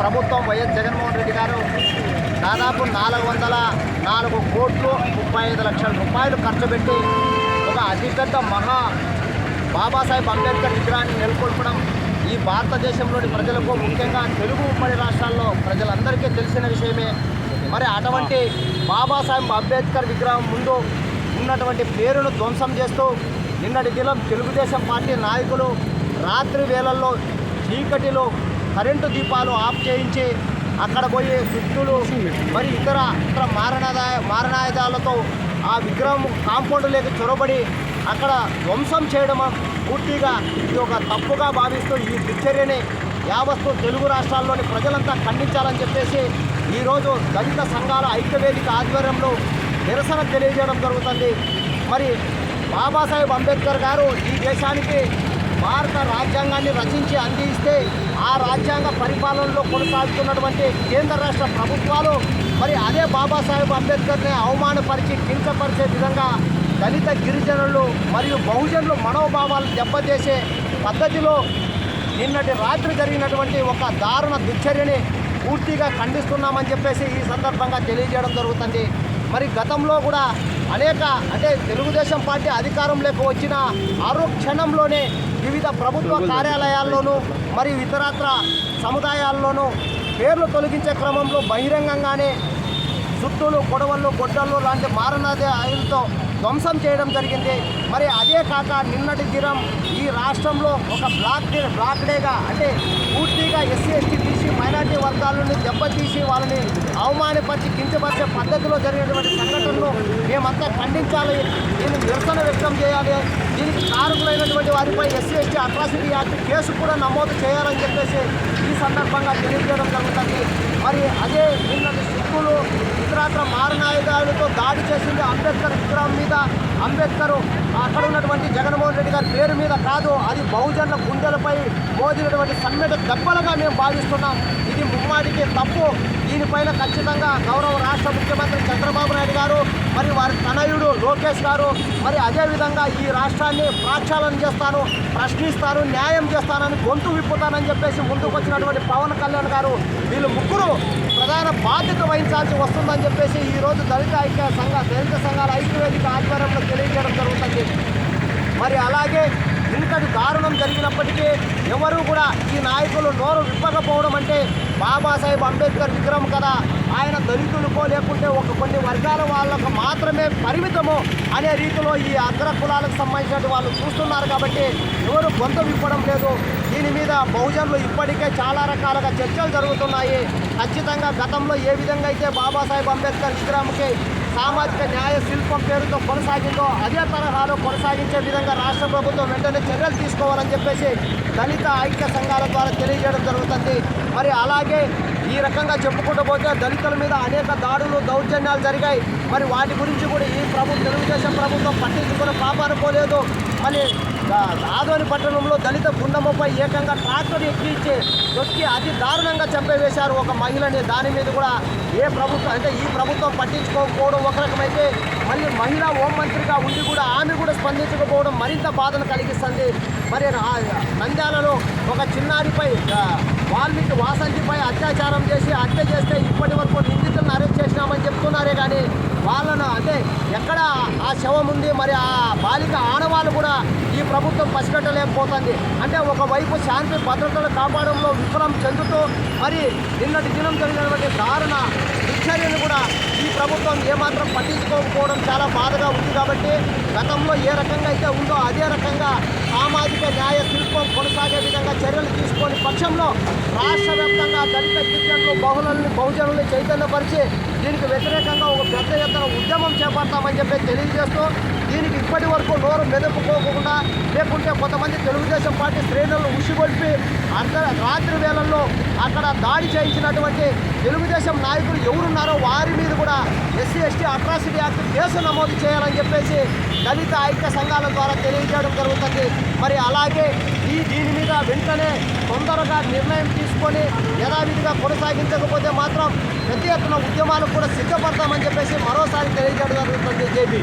ప్రభుత్వం వైఎస్ జగన్మోహన్ రెడ్డి గారు దాదాపు 404,35 రూపాయలు ఖర్చు పెట్టి ఒక అతిపెద్ద బాబాసాహెబ్ అంబేద్కర్ విగ్రహాన్ని నెలకొల్పడం ఈ భారతదేశంలోని ప్రజలకు, ముఖ్యంగా తెలుగు ఉమ్మడి రాష్ట్రాల్లో ప్రజలందరికీ తెలిసిన విషయమే. మరి అటువంటి బాబాసాహెబ్ అంబేద్కర్ విగ్రహం ముందు ఉన్నటువంటి పేరును ధ్వంసం చేస్తూ నిన్నటి దినం తెలుగుదేశం పార్టీ నాయకులు రాత్రి వేళల్లో చీకటిలో కరెంటు దీపాలు ఆఫ్ చేయించి అక్కడ పోయి సుత్తులు మరి ఇతర మారణాయుధాలతో ఆ విగ్రహం కాంపౌండ్లోకి చొరబడి అక్కడ ధ్వంసం చేయడం పూర్తిగా ఇది ఒక తప్పుగా భావిస్తూ ఈ దుశ్చర్యని యావత్తు తెలుగు రాష్ట్రాల్లోని ప్రజలంతా ఖండించాలని చెప్పేసి ఈరోజు దళిత సంఘాల ఐక్యవేదిక ఆధ్వర్యంలో నిరసన తెలియజేయడం జరుగుతుంది. మరి బాబాసాహెబ్ అంబేద్కర్ గారు ఈ దేశానికి భారత రాజ్యాంగాన్ని రచించి అందిస్తే ఆ రాజ్యాంగ పరిపాలనలో కొనసాగుతున్నటువంటి కేంద్ర రాష్ట్ర ప్రభుత్వాలు మరి అదే బాబాసాహెబ్ అంబేద్కర్ని అవమానపరిచి కించపరిచే విధంగా దళిత గిరిజనులు మరియు బహుజనులు మనోభావాలు దెబ్బతీసే పద్ధతిలో నిన్నటి రాత్రి జరిగినటువంటి ఒక దారుణ దుశ్చర్యని పూర్తిగా ఖండిస్తున్నామని చెప్పేసి ఈ సందర్భంగా తెలియజేయడం జరుగుతుంది. మరి గతంలో కూడా తెలుగుదేశం పార్టీ అధికారంలోకి వచ్చిన క్షణంలోనే వివిధ ప్రభుత్వ కార్యాలయాల్లోనూ మరియు ఇతరత్ర సముదాయాల్లోనూ పేర్లు తొలగించే క్రమంలో బహిరంగంగానే చుట్టూలు, గొడవలు, గొడ్డళ్ళు లాంటి మారణాయుధాలతో ధ్వంసం చేయడం జరిగింది. మరి అదే కాక నిన్నటి దినం ఈ రాష్ట్రంలో ఒక బ్లాక్ డేగా పూర్తిగా ఎస్సీ, ఎస్టీ, బీసీ, మైనార్టీ వర్గాలను దెబ్బతీసి వాళ్ళని అవమానపరిచి కించపరిచే పద్ధతిలో జరిగినటువంటి సంఘటనలు మేమంతా ఖండించాలి, దీనికి నిరసన వ్యక్తం చేయాలి. దీనికి కారకులైనటువంటి వారిపై SC, ST atrocity act case కూడా నమోదు చేయాలని చెప్పేసి ఈ సందర్భంగా తెలియజేయడం జరుగుతుంది. మరి అదే నిన్నటి సిక్కులు ఇతరత్ర మారణాయుధాలతో దాడి చేసింది అంబేద్కర్ విగ్రహం మీద. అంబేద్కర్ అక్కడ ఉన్నటువంటి జగన్మోహన్ రెడ్డి గారి పేరు మీద కాదు, అది బహుజనుల గుండెలపై మోదినటువంటి సమ్మెట దెబ్బలుగా మేము భావిస్తున్నాం. ఇది ముమ్మాటికి తప్పు. దీనిపైన ఖచ్చితంగా గౌరవ రాష్ట్ర ముఖ్యమంత్రి చంద్రబాబు నాయుడు గారు మరి వారి తనయుడు లోకేష్ గారు మరి అదేవిధంగా ఈ రాష్ట్రాన్ని ప్రక్షాళన చేస్తాను, ప్రశ్నిస్తాను, న్యాయం చేస్తానని గొంతు విప్పుతానని చెప్పేసి ముందుకు వచ్చినటువంటి పవన్ కళ్యాణ్ గారు వీళ్ళు ముగ్గురు ప్రధాన బాధ్యత వహించాల్సి వస్తుందని చెప్పేసి ఈరోజు దళిత సంఘాల ఐక్యవేదిక ఆధ్వర్యంలో తెలియజేయడం జరుగుతుంది. మరి అలాగే ఇంతటి దారుణం జరిగినప్పటికీ ఎవరు కూడా ఈ నాయకులు నోరు విప్పకపోవడం అంటే బాబాసాహెబ్ అంబేద్కర్ విగ్రహం కదా, ఆయన దళితులకో లేకుంటే కొన్ని వర్గాల వాళ్ళకు మాత్రమే పరిమితము అనే రీతిలో ఈ అగ్ర కులాలకు సంబంధించిన వాళ్ళు చూస్తున్నారు. కాబట్టి ఎవరు గొంతు విప్పడం లేదు. దీని మీద బహుజనులు ఇప్పటికే చాలా రకాలుగా చర్చలు జరుగుతున్నాయి. ఖచ్చితంగా గతంలో ఏ విధంగా అయితే బాబాసాహెబ్ అంబేద్కర్ విగ్రహంకి సామాజిక న్యాయ శిల్పం పేరుతో కొనసాగిందో అదే తరహాలో కొనసాగించే విధంగా రాష్ట్ర ప్రభుత్వం వెంటనే చర్యలు తీసుకోవాలని చెప్పేసి దళిత ఐక్య సంఘాల ద్వారా తెలియజేయడం జరుగుతుంది. మరి అలాగే ఈ రకంగా చెప్పుకుంటూ పోతే దళితుల మీద అనేక దాడులు, దౌర్జన్యాలు జరిగాయి. మరి వాటి గురించి కూడా ఈ తెలుగుదేశం ప్రభుత్వం పట్టించుకుని పాపానుకోలేదు. మరి ఆదోని పట్టణంలో దళిత గుండమ్మపై ఏకంగా ట్రాక్టర్ ఎక్కించి దొక్కి అతి దారుణంగా చంపేశారు ఒక మహిళని. దాని మీద కూడా ఈ ప్రభుత్వం పట్టించుకోకపోవడం ఒక రకమైతే, మళ్ళీ మహిళా హోంమంత్రిగా ఉండి కూడా ఆమె కూడా స్పందించకపోవడం మరింత బాధను కలిగిస్తుంది. మరి నంద్యాలలో ఒక చిన్నారిపై వాల్మీకి వాసంతిపై అత్యాచారం చేసి హత్య చేస్తే ఇప్పటి వరకు నిందితులను అరెస్ట్ చేసినామని చెప్తున్నారే కానీ వాళ్ళను ఎక్కడ ఆ శవం ఉంది, మరి ఆ బాలిక ఆనవాళ్ళు కూడా ఈ ప్రభుత్వం పసిగట్టలేకపోతుంది. ఒకవైపు శాంతి భద్రతలు కాపాడంలో విఫలం చెందుతూ మరి నిన్నటి దినం జరిగినటువంటి దారుణ దుశ్చర్యను కూడా ఈ ప్రభుత్వం ఏమాత్రం పట్టించుకోకపోవడం చాలా బాధగా ఉంది. కాబట్టి గతంలో ఏ రకంగా అయితే ఉందో అదే రకంగా సామాజిక న్యాయ శిల్పం కొనసాగే విధంగా చర్యలు తీసుకొని పక్షంలో రాష్ట్ర వ్యాప్తంగా దళిత గిరిజనులు బహుజనుల్ని చైతన్యపరిచి దీనికి వ్యతిరేకంగా ఒక పెద్ద ఎత్తున ఉద్యమం చేపడతామని చెప్పి తెలియజేస్తూ దీనికి ఇప్పటి వరకు నోరు మెదపుకోకుండా లేకుంటే కొంతమంది తెలుగుదేశం పార్టీ శ్రేణులను ఉసిగొల్పి రాత్రి వేళల్లో అక్కడ దాడి చేయించినటువంటి తెలుగుదేశం నాయకులు ఎవరున్నారో వారి మీద కూడా SC, ST atrocity act case నమోదు చేయాలని చెప్పేసి దళిత ఐక్య సంఘాల ద్వారా తెలియజేయడం జరుగుతుంది. మరి అలాగే దీని మీద వెంటనే తొందరగా నిర్ణయం తీసుకొని యథావిధిగా కొనసాగించకపోతే మాత్రం పెద్ద ఎత్తున ఉద్యమాలు కూడా సిద్ధపడతామని చెప్పేసి మరోసారి తెలియజేయడం జరుగుతుంది. జేబీ.